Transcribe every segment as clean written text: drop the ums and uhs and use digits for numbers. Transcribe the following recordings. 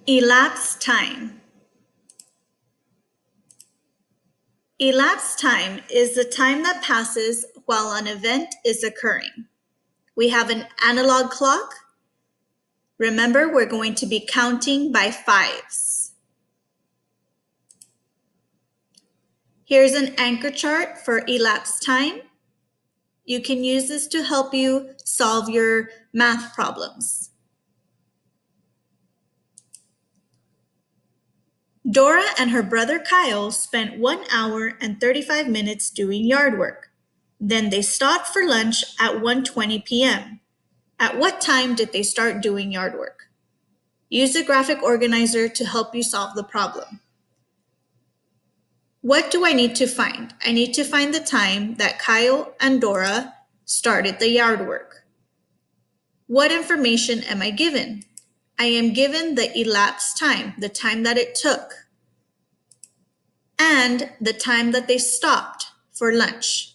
Elapsed time. Elapsed time is the time that passes while an event is occurring. We have an analog clock. Remember, we're going to be counting by fives. Here's an anchor chart for elapsed time. You can use this to help you solve your math problems. Dora and her brother Kyle spent 1 hour and 35 minutes doing yard work. Then they stopped for lunch at 1:20 p.m. At what time did they start doing yard work? Use the graphic organizer to help you solve the problem. What do I need to find? I need to find the time that Kyle and Dora started the yard work. What information am I given? I am given the elapsed time, the time that it took, and the time that they stopped for lunch.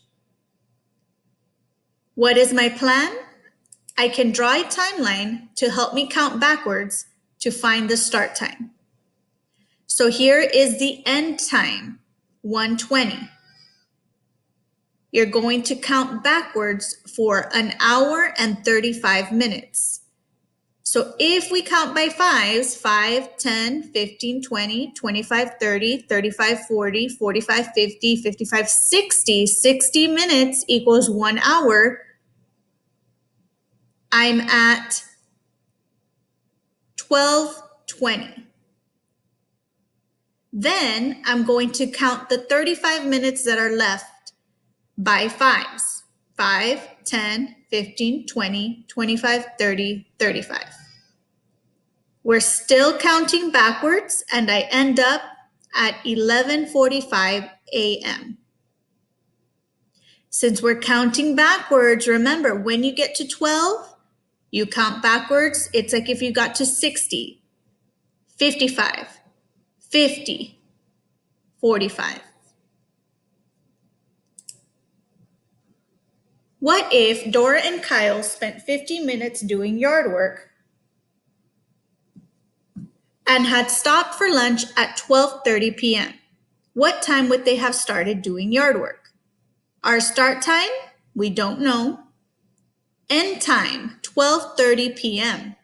What is my plan? I can draw a timeline to help me count backwards to find the start time. So here is the end time, 1:20. You're going to count backwards for 1 hour and 35 minutes. So if we count by fives, 5, 10, 15, 20, 25, 30, 35, 40, 45, 50, 55, 60, 60 minutes equals 1 hour. I'm at 12:20. Then I'm going to count the 35 minutes that are left by fives. 5, 10, 15, 20, 25, 30, 35. We're still counting backwards, and I end up at 11:45 a.m. Since we're counting backwards, remember, when you get to 12, you count backwards. It's like if you got to 60, 55, 50, 45. What if Dora and Kyle spent 50 minutes doing yard work and had stopped for lunch at 12:30 p.m.? What time would they have started doing yard work? Our start time, we don't know. End time, 12:30 p.m.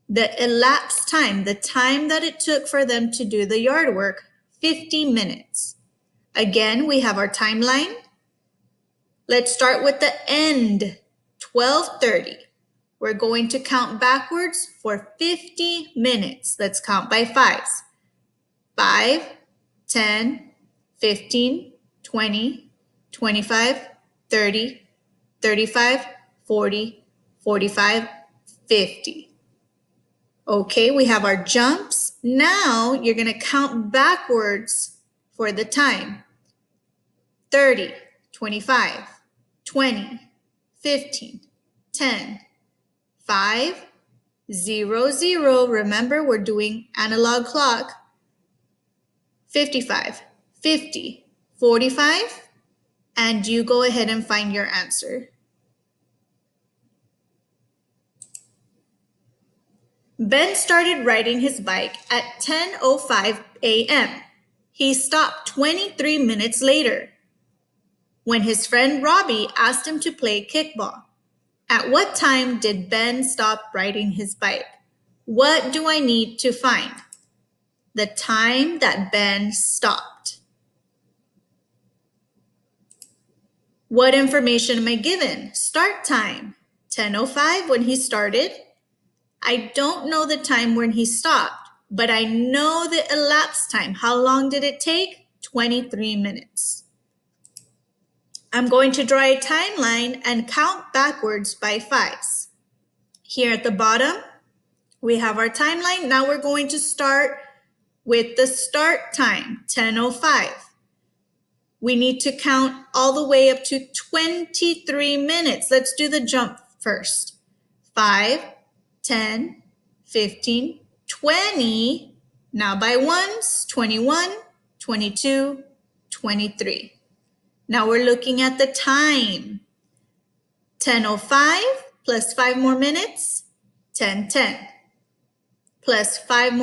The elapsed time, the time that it took for them to do the yard work, 50 minutes. Again, we have our timeline. Let's start with the end, 12:30. We're going to count backwards for 50 minutes. Let's count by fives. 5, 10, 15, 20, 25, 30, 35, 40, 45, 50. Okay, we have our jumps. Now you're going to count backwards for the time. 30, 25, 20, 15, 10, 5, 0, 0. Remember, we're doing analog clock. 55, 50, 45, and you go ahead and find your answer. Ben started riding his bike at 10:05 a.m. He stopped 23 minutes later when his friend Robbie asked him to play kickball. At what time did Ben stop riding his bike? What do I need to find? The time that Ben stopped. What information am I given? Start time, 10:05 when he started. I don't know the time when he stopped, but I know the elapsed time. How long did it take? 23 minutes. I'm going to draw a timeline and count backwards by fives. Here at the bottom, we have our timeline. Now we're going to start with the start time, 10:05. We need to count all the way up to 23 minutes. Let's do the jump first. 5, 10, 15, 20. Now by ones, 21, 22, 23. Now we're looking at the time. 10:05 plus 5 more minutes, 10:10. Plus 5 more